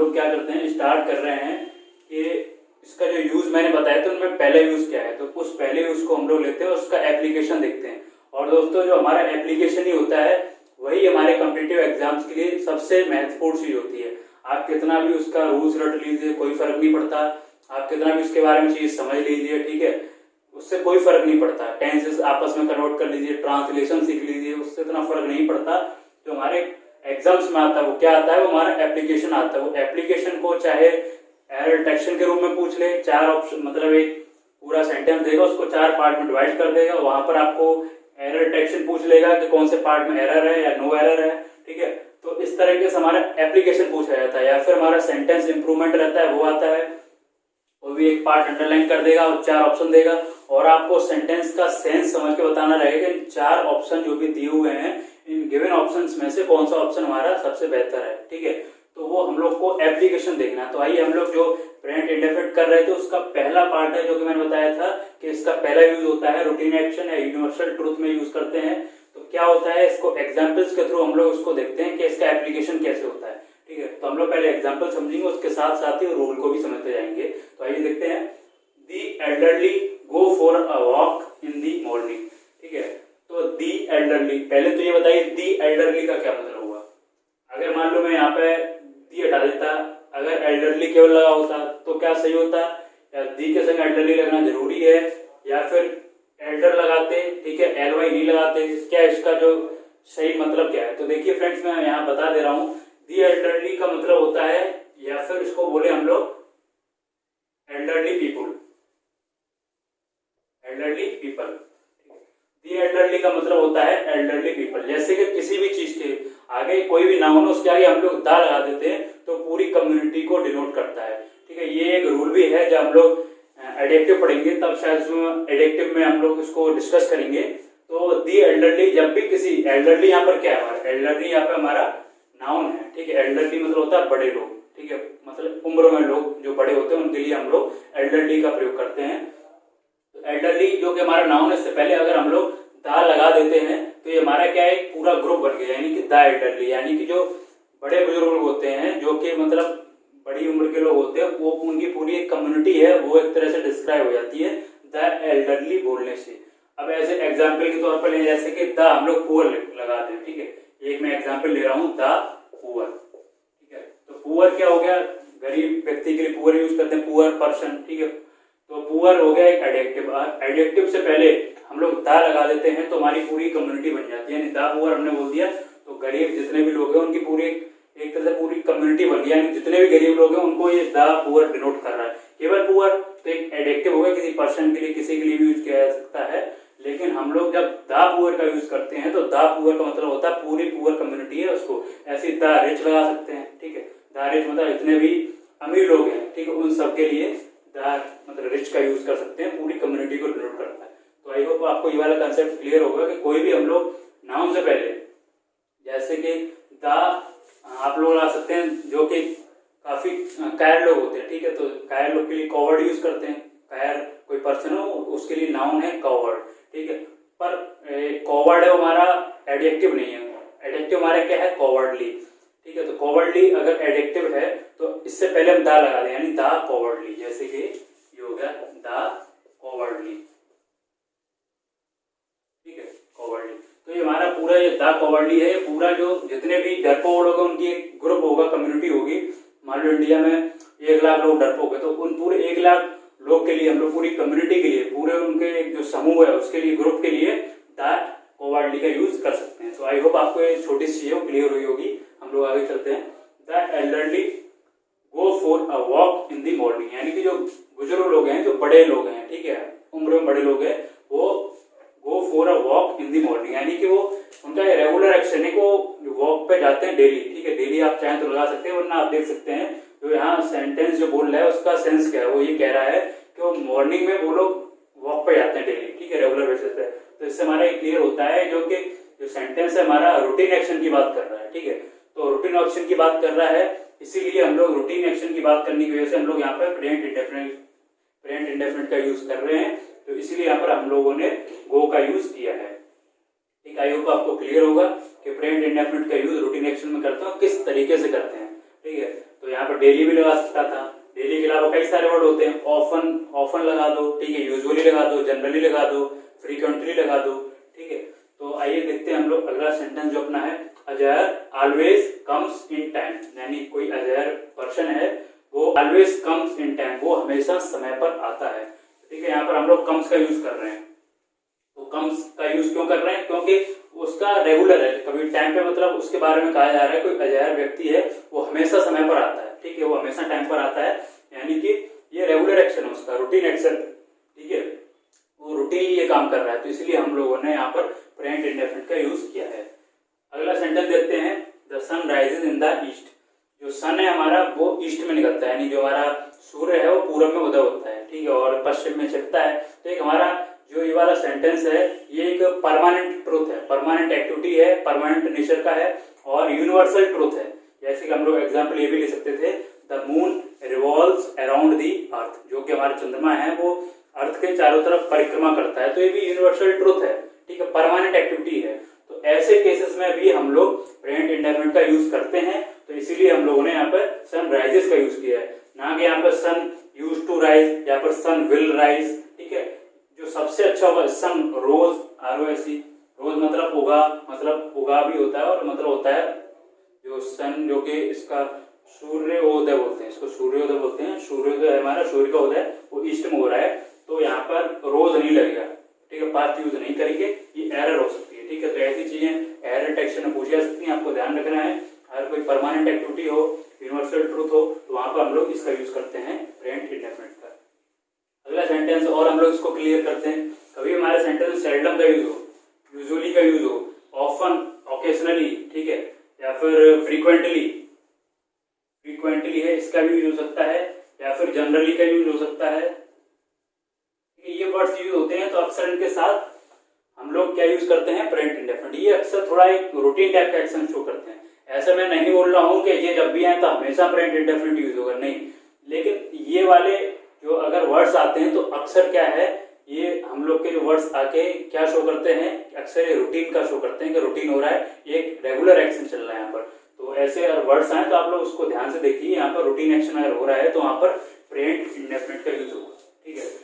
लोग क्या करते हैं, स्टार्ट कर रहे हैं कि इसका जो यूज मैंने बताया तो उनमें पहला यूज क्या है, तो उस पहले यूज को हम लोग लेते हैं, उसका एप्लीकेशन देखते हैं। और दोस्तों जो हमारा एप्लीकेशन ही होता है वही हमारे कॉम्पिटिटिव एग्जाम्स के लिए सबसे महत्वपूर्ण चीज होती है। आप कितना भी उसका रूल्स रट लीजिए, कोई फर्क नहीं पड़ता। आप कितना भी उसके बारे में चीज समझ लीजिए, ठीक है, उससे कोई फर्क नहीं पड़ता। टेंसेस आपस में कन्वर्ट कर लीजिए, ट्रांसलेशन सीख लीजिए, उससे इतना फर्क नहीं पड़ता। जो हमारे एग्जाम्स में आता है वो क्या आता है, वो हमारा एप्लीकेशन आता है। वो एप्लीकेशन को चाहे एरर डिटेक्शन के रूप में पूछ ले, 4 ऑप्शन मतलब एक पूरा सेंटेंस देगा, उसको 4 पार्ट में डिवाइड कर देगा, वहां पर आपको एरर डिटेक्शन पूछ लेगा कि कौन से पार्ट में एरर है या नो एरर है, ठीक है। तो इस तरीके से हमारा एप्लीकेशन पूछा जाता है। या फिर हमारा सेंटेंस इंप्रूवमेंट रहता है, वो आता है, वो भी एक पार्ट अंडरलाइन कर देगा और 4 ऑप्शन देगा, और आपको सेंटेंस का सेंस समझ के बताना रहेगा इन 4 ऑप्शन जो भी दिए हुए हैं, इन गिवन ऑप्शंस में से कौन सा ऑप्शन हमारा सबसे बेहतर है, ठीक है। तो वो हम लोग को एप्लीकेशन देखना है। तो आइए हम लोग जो प्रेजेंट इंडेफिनिट कर रहे थे उसका पहला पार्ट है जो कि मैंने बताया था कि इसका पहला यूज होता है रूटीन एक्शन या यूनिवर्सल ट्रूथ में यूज करते हैं। तो क्या होता है, इसको एग्जाम्पल्स के थ्रू हम लोग उसको देखते हैं कि इसका एप्लीकेशन कैसे होता है, ठीक है। तो हम लोग पहले एग्जाम्पल समझेंगे, उसके साथ साथ ही रूल को भी समझते जाएंगे। तो आइए देखते हैं। The elderly go for a walk in the morning, ठीक है। तो दी एल्डरली, पहले तो ये बताइए दी एल्डरली का क्या मतलब हुआ। अगर मान लो मैं यहाँ पे दी हटा देता, अगर एल्डरली केवल लगा होता तो क्या सही होता, या दी के संग एल्डरली लगना जरूरी है, या फिर एल्डर लगाते, ठीक है, एलवाई नहीं लगाते, क्या इसका जो सही मतलब क्या है। तो देखिए फ्रेंड्स, मैं यहाँ बता दे रहा हूँ, दी एल्डरली का मतलब होता है, या फिर इसको बोले हम लोग एल्डरली पीपुल, एल्डरली पीपल। दी एल्डरली का मतलब होता है एल्डरली पीपल। जैसे कि किसी भी चीज के आगे कोई भी नाउन हो, उसके आगे हम लोग दा लगा देते हैं तो पूरी कम्युनिटी को डिनोट करता है, ठीक है। ये एक रूल भी है, जब हम लोग एडजेक्टिव पढ़ेंगे तब शायद एडजेक्टिव में हम लोग इसको डिस्कस करेंगे। तो दी एल्डरली, जब भी किसी एल्डरली, यहाँ पर क्या है हमारा एल्डरली, यहाँ पे हमारा नाउन है, ठीक है। एल्डरली मतलब होता है बड़े लोग, ठीक है, मतलब उम्र में लोग जो बड़े होते हैं उनके लिए हम लोग एल्डरली का प्रयोग करते हैं। तो एल्डरली जो कि हमारा नाउन है, इससे पहले अगर हम लोग दा लगा देते हैं तो ये हमारा क्या है, पूरा ग्रुप बन गया, यानी कि दा एल्डरली, यानी कि जो बड़े बुजुर्ग लोग होते हैं, जो कि मतलब बड़ी उम्र के लोग होते हैं, वो उनकी पूरी एक कम्युनिटी है, वो एक तरह से डिस्क्राइब हो जाती है द एल्डरली बोलने से। अब ऐसे एग्जाम्पल के तौर पर लें, जैसे कि द हम लोग पुअर लगा दें, ठीक है। एक मैं एग्जाम्पल ले रहा हूँ, द पुअर, ठीक है। तो पुअर क्या हो गया, गरीब व्यक्ति के लिए पुअर यूज करते हैं, पुअर पर्सन, ठीक है। तो पुअर हो गया एक एडजेक्टिव। एडजेक्टिव से पहले हम लोग दा लगा देते हैं तो हमारी पूरी कम्युनिटी बन जाती है, यानी दा पुअर हमने बोल दिया तो गरीब जितने भी लोग हैं उनकी पूरी एक तरह से पूरी कम्युनिटी बन गई, यानी जितने भी गरीब लोग हैं उनको ये दा पुअर डिनोट कर रहा है। केवल पुअर तो एक एडजेक्टिव हो गया, किसी पर्सन के लिए, किसी के लिए भी यूज किया जा सकता है। लेकिन हम लोग जब दा पुअर का यूज करते हैं तो दा पुअर का मतलब होता है पूरी पुअर कम्युनिटी है, उसको ऐसे दा रिच लगा सकते हैं, ठीक है। दा रिच मतलब जितने भी अमीर लोग हैं, ठीक है, उन सबके लिए दा मतलब रिच का यूज कर सकते हैं, पूरी कम्युनिटी को डिनोट करता है। तो आई होप आपको ये वाला कंसेप्ट क्लियर होगा कि कोई भी हम लोग नाउन से पहले, जैसे कि दा आप लोग ला सकते हैं, जो कि काफी कायर लोग होते हैं, ठीक है। तो कायर लोग के लिए कॉवर्ड यूज करते हैं, कायर कोई पर्सन हो उसके लिए नाउन है कॉवर्ड, ठीक है। पर कॉवर्ड है हमारा एडजेक्टिव नहीं है, एडजेक्टिव हमारा क्या है कॉवर्डली, ठीक है। तो कॉवर्डली अगर एडजेक्टिव है तो इससे पहले हम दा लगा दें, यानी दा कॉवर्डली, जैसे कि ये हो गया दा कॉवर्डली, ठीक है, कॉवर्डली। तो ये हमारा पूरा ये दा कॉवर्डली है, पूरा जो जितने भी डरपोक लोग होंगे उनकी एक ग्रुप होगा, कम्युनिटी होगी। मान लो इंडिया में 1 लाख लोग डरपोक है, तो उन पूरे 1 लाख लोग के लिए हम लोग पूरी कम्युनिटी के लिए, पूरे उनके जो समूह है उसके लिए, ग्रुप के लिए दा कॉवर्डली का यूज कर सकते हैं। तो आई होप आपको ये छोटी सी चीज क्लियर हुई होगी। हम लोग आगे चलते हैं। The elderly go for a walk in the morning, यानी कि जो बुजुर्ग लोग हैं, जो बड़े लोग हैं, ठीक है, उम्र में बड़े लोग हैं, वो गो for a walk in the morning, यानी कि वो उनका रेगुलर एक्शन है, वो वॉक पे जाते हैं डेली, ठीक है। डेली आप चाहें तो लगा सकते हैं, वरना आप देख सकते हैं जो यहाँ सेंटेंस जो बोल रहा है उसका सेंस क्या है। वो ये कह रहा है कि वो मॉर्निंग में वो लोग वॉक पे जाते हैं डेली, ठीक है, रेगुलर बेसिस पे। तो इससे हमारा ये क्लियर होता है जो कि जो सेंटेंस है हमारा रूटीन एक्शन की बात कर रहा है, ठीक है। तो रूटीन एक्शन की बात कर रहा है, इसीलिए हम लोग रूटीन एक्शन की बात करने की वजह से हम लोग यहाँ पे प्रेजेंट इंडेफिनिट का यूज कर रहे हैं। तो इसीलिए यहाँ पर हम लोगों ने गो का यूज किया है, ठीक। आई होप आपको क्लियर होगा कि प्रेजेंट इंडेफिनिट का यूज रूटीन एक्शन में करते हैं, किस तरीके से करते हैं, ठीक है। तो यहाँ पर डेली भी लगा सकता था। डेली के अलावा कई सारे वर्ड होते हैं, ऑफन लगा दो, ठीक है, यूजुअली लगा दो, जनरली लगा दो, फ्रीक्वेंटली लगा दो, ठीक है। तो आइए देखते हैं हम लोग अगला सेंटेंस जो अपना है, अजयर ऑलवेज कम्स इन टाइम, यानी कोई अजयर पर्सन है वो ऑलवेज कम्स इन टाइम, वो हमेशा समय पर आता है, ठीक है। यहाँ पर हम लोग कम्स का यूज कर रहे हैं, तो कम्स का यूज क्यों कर रहे हैं, क्योंकि उसका रेगुलर है, कभी टाइम पे, मतलब उसके बारे में कहा जा रहा है कोई अजयर व्यक्ति है वो हमेशा समय पर आता है, ठीक है, वो हमेशा टाइम पर आता है, यानी कि ये रेगुलर एक्शन है उसका, रूटीन एक्शन, ठीक है, वो रूटीनली ये काम कर रहा है, तो इसलिए हम लोगों ने यहाँ पर प्रेजेंट इंडेफिनिट का यूज किया है। अगला सेंटेंस देखते हैं, the sun rises in the east, जो सन है हमारा वो ईस्ट में निकलता है, यानी जो हमारा सूर्य है वो पूरब में उदय होता है, ठीक है, और पश्चिम में छिपता है। तो एक हमारा जो ये वाला सेंटेंस है ये एक परमानेंट ट्रूथ है, परमानेंट एक्टिविटी है, परमानेंट नेचर का है और यूनिवर्सल ट्रूथ है। जैसे कि हम लोग एग्जाम्पल ये भी ले सकते थे, the moon revolves around the earth, जो कि हमारा चंद्रमा है वो अर्थ के चारों तरफ परिक्रमा करता है, तो ये भी यूनिवर्सल ट्रूथ है, ठीक है, परमानेंट एक्टिविटी है। तो ऐसे केसेस में भी हम लोग प्रेजेंट इंडेफिनिट का यूज करते हैं, तो इसीलिए हम लोगों ने यहाँ पर सन राइजेस का यूज किया है, ना कि यहाँ पर सन यूज टू राइज, यहाँ पर सन विल राइज, ठीक है। जो सबसे अच्छा होगा सन रोज, ROSE, रोज मतलब उगा भी होता है, और मतलब होता है जो सन, जो कि इसका सूर्योदय बोलते हैं, इसको सूर्योदय बोलते हैं, सूर्योदय हमारा सूर्य का उदय वो ईस्ट में हो रहा है, तो यहाँ पर रोज नहीं लगेगा, ठीक है, पास्ट यूज नहीं करेंगे, ये एरर हो सकती है, ठीक है। तो ऐसी चीजें एरर टेक्स्ट में पूछी जा सकती हैं, आपको ध्यान रखना है। अगर कोई परमानेंट एक्टिविटी हो, यूनिवर्सल ट्रूथ हो, तो वहां पर हम लोग इसका यूज करते हैं प्रेजेंट इंडेफिनिट का। अगला सेंटेंस और हम लोग इसको क्लियर करते हैं, कभी हमारे सेंटेंस सेल्डम का यूज हो, यूजुअली का यूज हो, ऑफन, ओकेशनली, ठीक है, या फिर फ्रीक्वेंटली है, इसका भी यूज हो सकता है, या फिर जनरली का यूज हो सकता है, ये वर्ड्स यूज होते हैं, तो अक्सर इनके साथ हम लोग क्या यूज करते हैं, प्रेजेंट इंडेफिनिट। ये अक्सर थोड़ा एक रूटीन टाइप का एक्शन शो करते हैं, ऐसा मैं नहीं बोल रहा हूं कि ये जब भी आए तो हमेशा प्रेजेंट इंडेफिनिट यूज होगा, नहीं, लेकिन ये वाले जो अगर वर्ड्स आते हैं तो अक्सर क्या है, ये हम लोग के जो वर्ड्स आके क्या शो करते हैं, अक्सर ये रूटीन का शो करते हैं कि रूटीन हो रहा है, एक रेगुलर एक्शन चल रहा है यहाँ पर। तो ऐसे अगर वर्ड्स आए तो आप लोग उसको ध्यान से देखिए, यहाँ पर रूटीन एक्शन अगर हो रहा है तो वहां पर प्रेजेंट इंडेफिनिट का यूज होगा, ठीक है।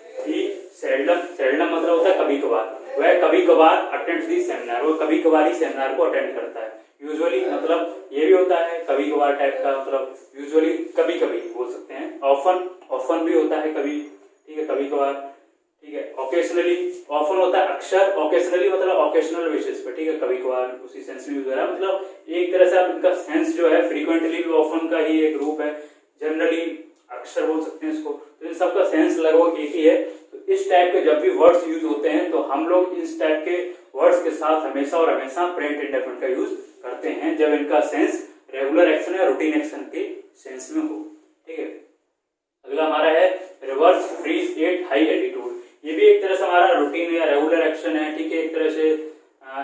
सेल्डम मतलब होता है कभी कभार, वह कभी कभार अटेंड दी सेमिनार, वो कभी कभार ही सेमिनार को अटेंड करता है। यूजुअली मतलब ये भी होता है कभी कभार टाइप का, मतलब यूजुअली कभी कभी बोल सकते हैं। ऑफन भी होता है कभी, ठीक है, कभी कभार, ठीक है। ओकेशनली, ऑफन होता है अक्सर, ओकेशनली मतलब ओकेशनल बेसिस पे, ठीक है, कभी कभार उसी सेंस में यूज हो रहा है, मतलब एक तरह से आप इनका सेंस जो है फ्रीक्वेंटली भी ऑफन का ही एक रूप है, जनरली अक्सर बोल सकते हैं इसको, तो इन सबका सेंस लगभग एक ही है। तो इस टाइप के जब भी वर्ड्स यूज होते हैं तो हम लोग इस टाइप के वर्ड्स के साथ हमेशा और हमेशा प्रेजेंट इंडेफिनिट का यूज करते हैं जब इनका सेंस रेगुलर एक्शन या रूटीन एक्शन के सेंस में हो, ठीक है। अगला हमारा है rivers freeze at high altitude, ये भी एक तरह से हमारा रूटीन या रेगुलर एक्शन है, ठीक है, एक तरह से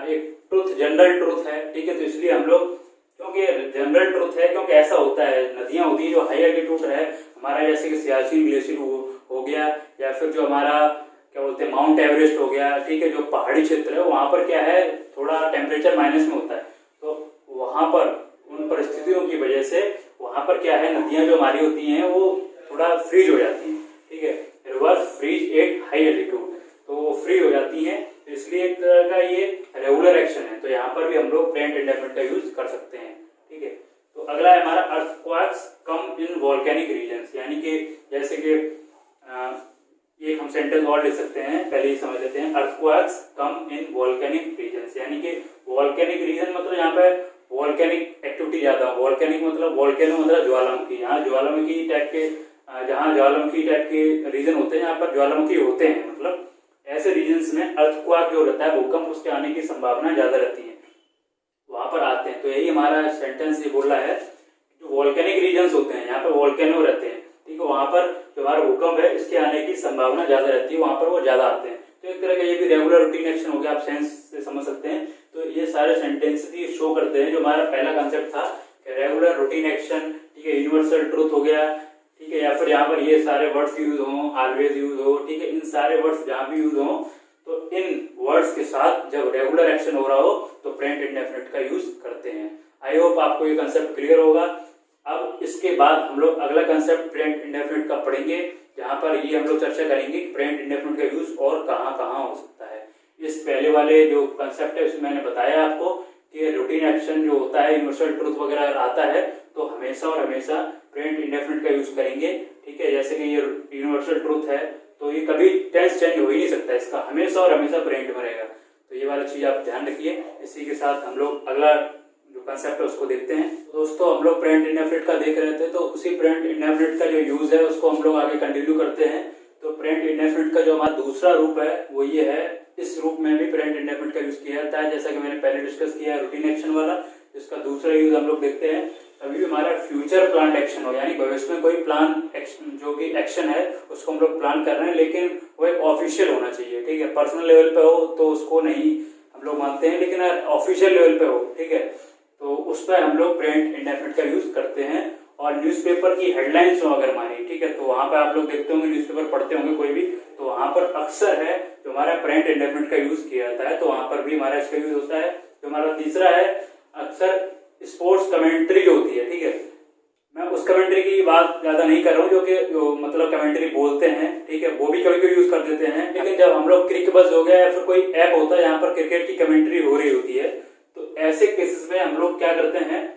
एक ट्रुथ, जनरल ट्रुथ है, ठीक है। तो इसलिए हम लोग, क्योंकि जनरल ट्रुथ है, क्योंकि ऐसा होता है, नदियां होती है जो हाई एल्टीट्यूड है हमारा, जैसे कि सियाचिन ग्लेशियर हो गया, या फिर जो हमारा क्या बोलते हैं माउंट एवरेस्ट हो गया, ठीक है, जो पहाड़ी क्षेत्र है वहां पर क्या है थोड़ा टेम्परेचर माइनस में होता है, तो वहां पर उन परिस्थितियों की वजह से वहां पर क्या है, नदियां जो हमारी होती हैं वो थोड़ा फ्रीज हो जाती हैं, ठीक है, rivers freeze at high altitude, तो वो फ्री हो जाती हैं, तो इसलिए एक तरह का ये रेगुलर एक्शन है, तो यहाँ पर भी हम लोग प्रेजेंट इंडेफिनिट का यूज कर सकते हैं, ठीक है। तो अगला है हमारा अर्थक्वेक्स कम इन वोल्केनिक रीजन्स, यानी कि जैसे कि एक हम सेंटेंस और लिख सकते हैं, पहले ही समझ लेते हैं, अर्थक्वेक्स कम इन वोल्केनिक रीजन्स, यानी कि वोल्केनिक रीजन मतलब यहाँ पे वोल्केनिक एक्टिविटी ज्यादा, वोल्केनिक मतलब वोल्केनो मतलब ज्वालामुखी, यहाँ ज्वालामुखी टाइप के, जहाँ ज्वालामुखी टाइप के रीजन होते हैं, यहाँ पर ज्वालामुखी होते हैं, मतलब ऐसे रीजन्स में अर्थक्वेक जो रहता है, भूकंप, उसके आने की संभावना ज्यादा रहती है, वहां पर आते हैं। तो यही हमारा सेंटेंस ये बोल रहा है, जो वोल्केनिक रीजन्स होते हैं, यहाँ पर वोल्केनो रहते हैं, ठीक है, वहां पर जो हमारा भूकंप है इसके आने की संभावना ज्यादा रहती है, वहां पर वो ज्यादा आते हैं। तो एक तरह का ये भी रेगुलर रूटीन एक्शन हो गया, आप सेंस से समझ सकते हैं। तो ये सारे सेंटेंस ही शो करते हैं जो हमारा पहला कंसेप्ट था, रेगुलर रूटीन एक्शन, ठीक है, यूनिवर्सल ट्रूथ हो गया, ठीक है, या फिर यहाँ पर ये सारे वर्ड्स यूज हो, ऑलवेज यूज हो, ठीक है, इन सारे वर्ड्स जहां भी यूज हो तो इन वर्ड्स के साथ जब रेगुलर एक्शन हो रहा हो तो प्रेजेंट इंडेफिनिट का यूज करते हैं। आई होप आपको ये कंसेप्ट क्लियर होगा। अब इसके बाद हम लोग अगला कंसेप्ट प्रेजेंट इंडेफिनिट का पढ़ेंगे, जहाँ पर ये हम लोग चर्चा करेंगे कि प्रेजेंट इंडेफिनिट का यूज और कहाँ कहाँ हो सकता है। इस पहले वाले जो कंसेप्ट है उसमें मैंने बताया आपको कि रूटीन एक्शन जो होता है, यूनिवर्सल ट्रूथ वगैरह आता है तो हमेशा और हमेशा प्रेजेंट इंडेफिनिट का यूज करेंगे। ठीक है, जैसे कि ये यूनिवर्सल ट्रूथ है तो ये कभी टेंस चेंज हो ही नहीं सकता, इसका हमेशा और हमेशा प्रेजेंट में रहेगा। तो ये वाली चीज आप ध्यान रखिए। इसी के साथ हम लोग अगला जो कंसेप्ट है उसको देखते हैं। दोस्तों हम लोग प्रेजेंट इंडेफिनिट का देख रहे थे, तो उसी प्रेजेंट इंडेफिनिट का जो यूज है उसको हम लोग आगे कंटिन्यू करते हैं। तो प्रेजेंट इंडेफिनिट का जो हमारा दूसरा रूप है वो ये है, इस रूप में भी प्रेजेंट इंडेफिनिट का यूज किया जाता है, जैसा कि मैंने पहले डिस्कस किया रूटीन एक्शन वाला। इसका दूसरा यूज हम लोग देखते हैं, अभी भी हमारा फ्यूचर प्लान एक्शन हो, यानी भविष्य में कोई प्लान एक्शन जो कि एक्शन है उसको हम लोग प्लान कर रहे हैं, लेकिन वो एक ऑफिशियल होना चाहिए। ठीक है, पर्सनल लेवल पे हो तो उसको नहीं हम लोग मानते हैं, लेकिन ऑफिशियल लेवल पे हो, ठीक है, तो उस पर हम लोग प्रेजेंट इंडेफिनिट का यूज करते हैं। और न्यूज़पेपर की हेडलाइंस हो अगर मानी, ठीक है, तो वहां पर आप लोग देखते होंगे, न्यूज़पेपर पढ़ते होंगे कोई भी, तो वहां पर अक्सर है जो हमारा प्रेजेंट इंडेफिनिट का यूज किया जाता है, तो वहां पर भी हमारा इसका यूज होता है। जो हमारा तीसरा है, अक्सर स्पोर्ट्स कमेंट्री जो होती है, ठीक है, मैं उस कमेंट्री की बात ज्यादा नहीं कर रहा हूँ जो मतलब कमेंट्री बोलते हैं, ठीक है, वो भी कभी कभी यूज कर देते हैं, लेकिन जब हम लोग क्रिक बज हो गया या फिर कोई ऐप होता है यहाँ पर क्रिकेट की कमेंट्री हो रही होती है, तो ऐसे केसेस में हम लोग क्या करते हैं,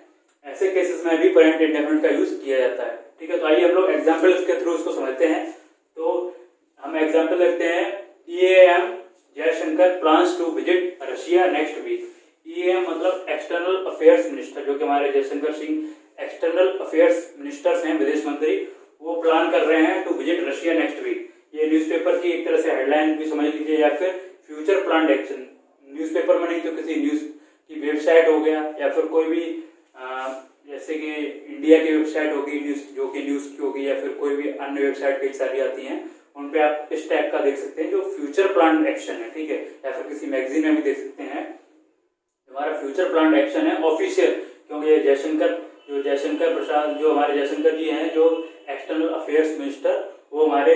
ऐसे केसेस में भी प्रेजेंट इंडेफिनिट का यूज किया जाता है। ठीक है, तो आइए हम लोग एग्जाम्पल्स के थ्रू इसको समझते हैं। तो हम एग्जाम्पल देखते हैं, EAM Jaishankar plans to visit Russia next week. EAM मतलब एक्सटर्नल अफेयर्स मिनिस्टर, जो कि हमारे Jaishankar Singh external affairs ministers हैं, विदेश मंत्री, वो प्लान कर रहे हैं to visit Russia next week. ये न्यूज़पेपर की एक तरह से हेडलाइन भी समझ लीजिए, या फिर फ्यूचर प्लान एक्शन। न्यूज़पेपर में नहीं तो किसी न्यूज की वेबसाइट हो गया, या फिर कोई भी जैसे कि इंडिया की वेबसाइट होगी न्यूज, जो कि न्यूज की होगी, या फिर कोई भी अन्य वेबसाइट कई सारी आती हैं, उन पे आप इस टाइप का देख सकते हैं जो फ्यूचर प्लान एक्शन है। ठीक है, या फिर किसी मैगजीन में भी देख सकते हैं। हमारा फ्यूचर प्लान एक्शन है ऑफिशियल, क्योंकि ये जयशंकर प्रसाद, जो हमारे जयशंकर जी हैं, जो एक्सटर्नल अफेयर्स मिनिस्टर, वो हमारे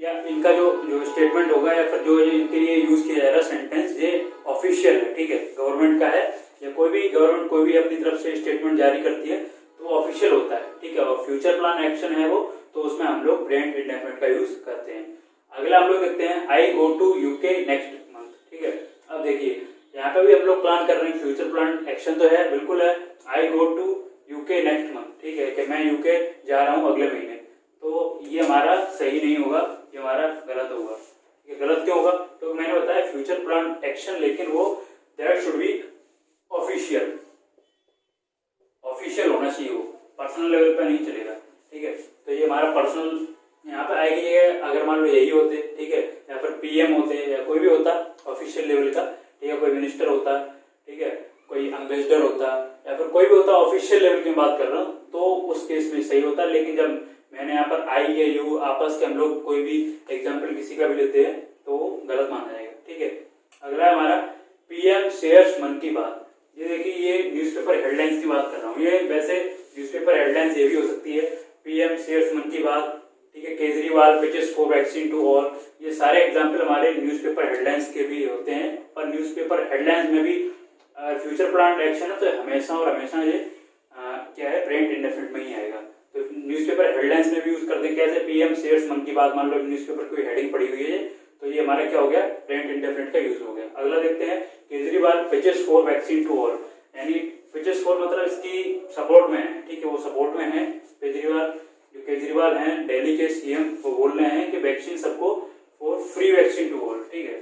या इनका जो स्टेटमेंट होगा या फिर जो इनके लिए यूज किया जा रहा सेंटेंस, ये ऑफिशियल है। ठीक है, गवर्नमेंट का है, या कोई भी गवर्नमेंट कोई भी अपनी तरफ से स्टेटमेंट जारी करती है तो वो ऑफिशियल होता है। ठीक है, और फ्यूचर प्लान एक्शन है वो, तो उसमें हम लोग प्रेजेंट इंडेफिनिट का यूज करते हैं। अगला हम लोग देखते हैं, I go to UK next month. ठीक है, अब देखिए यहाँ पे भी हम लोग प्लान कर रहे हैं, फ्यूचर प्लान एक्शन तो है, बिल्कुल है, I go to UK next month. ठीक है, कि मैं यूके जा रहा हूँ अगले महीने, तो ये हमारा सही नहीं होगा, ये हमारा गलत होगा। ये गलत क्यों होगा? तो मैंने बताया फ्यूचर प्लान एक्शन, लेकिन वो दैट शुड बी ऑफिशियल होना चाहिए, वो पर्सनल लेवल पे नहीं चलेगा। ठीक है, तो ये हमारा पर्सनल यहाँ पे आएगी जगह, अगर मान लो यही होते, ठीक है, या फिर PM होते या कोई भी होता ऑफिशियल लेवल का, ठीक है, कोई मिनिस्टर होता, ठीक है, कोई एम्बेसडर होता, या फिर कोई भी होता ऑफिशियल लेवल की बात कर रहा हूँ, तो उस केस में सही होता। लेकिन जब मैंने यहाँ पर आई या यू आपस के हम लोग कोई भी एग्जाम्पल किसी का भी लेते हैं तो गलत माना जाएगा। ठीक है, अगला है हमारा PM शेयर्स मन की बात। ये देखिए, ये न्यूज़पेपर हेडलाइंस की बात कर रहा हूँ, ये वैसे न्यूज़पेपर हेडलाइंस ये भी हो सकती है, PM शेयर्स मन की बात, ठीक है, Kejriwal pitches for vaccine to all, ये सारे एग्जाम्पल हमारे न्यूज़पेपर हेडलाइंस के भी होते हैं। और न्यूज़पेपर हेडलाइंस में भी फ्यूचर प्लान एक्शन है तो हमेशा और हमेशा ये क्या है, प्रेजेंट इंडेफिनिट में ही आएगा। तो न्यूज़पेपर हेडलाइंस में भी यूज करते हैं, कैसे PM शेयर्स मन की बात, मान लो न्यूज़पेपर कोई हेडिंग पड़ी हुई है तो ये हमारा क्या हो गया, प्रेजेंट इंडेफिनिट का यूज हो गया। अगला देखते हैं, Kejriwal pitches for vaccine to all, यानी पिचेस फॉर मतलब इसकी सपोर्ट में है। ठीक है, वो सपोर्ट में है केजरीवाल हैं दिल्ली के CM, वो बोल रहे हैं कि वैक्सीन सबको for free vaccine to all. ठीक है,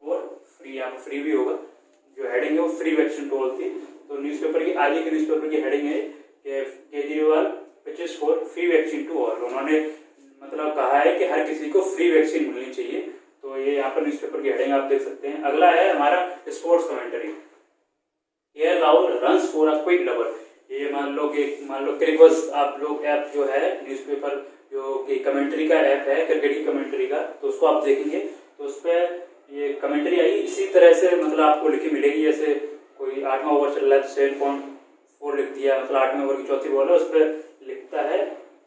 और फ्री, यहाँ पर फ्री भी होगा, जो हेडिंग है वो फ्री वैक्सीन टू ऑल थी। तो न्यूज़पेपर की आज के न्यूज़पेपर की हेडिंग है कि Kejriwal pitches for free vaccine to all, उन्होंने मतलब कहा है कि हर किसी को फ्री वैक्सीन मिलनी चाहिए। तो ये यहाँ पर न्यूज़पेपर की हेडिंग आप देख सकते हैं। अगला है हमारा sports commentary, KL Rahul runs for a quick double. ये मान लो क्रिकबस आप लोग ऐप जो है न्यूज़पेपर जो कि कमेंट्री का ऐप है, क्रिकेट की कमेंट्री का, तो उसको आप देखेंगे तो उस पर ये कमेंट्री आई इसी तरह से, मतलब आपको लिखी मिलेगी, जैसे कोई 8वां ओवर चल रहा है तो 7.4 लिख दिया, मतलब 8वें ओवर की चौथी बॉल है, उस पर लिखता है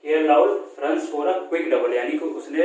KL Rahul runs for a quick double, यानी कि उसने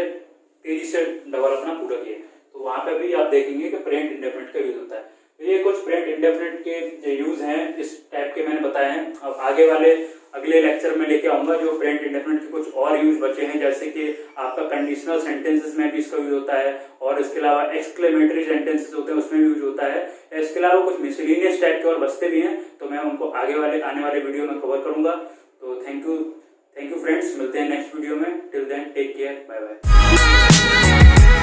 तेजी से डबल अपना पूरा किया। तो वहां पे भी आप देखेंगे कि प्रेजेंट इंडेफिनिट का यूज होता है। तो ये कुछ प्रेजेंट इंडेफिनिट के यूज हैं, इस टाइप के मैंने बताए हैं। अब आगे वाले अगले लेक्चर में लेके आऊंगा जो प्रेजेंट इंडेफिनिट के कुछ और यूज बचे हैं, जैसे कि आपका कंडीशनल सेंटेंसेस में भी इसका यूज होता है, और इसके अलावा एक्सक्लेमेटरी सेंटेंसेस होते हैं उसमें भी यूज होता है। इसके अलावा कुछ मिसलिनियस टाइप के और बचते भी हैं, तो मैं उनको आने वाले वीडियो में कवर करूंगा। तो थैंक यू फ्रेंड्स, मिलते हैं नेक्स्ट वीडियो में। Till then take care, bye bye.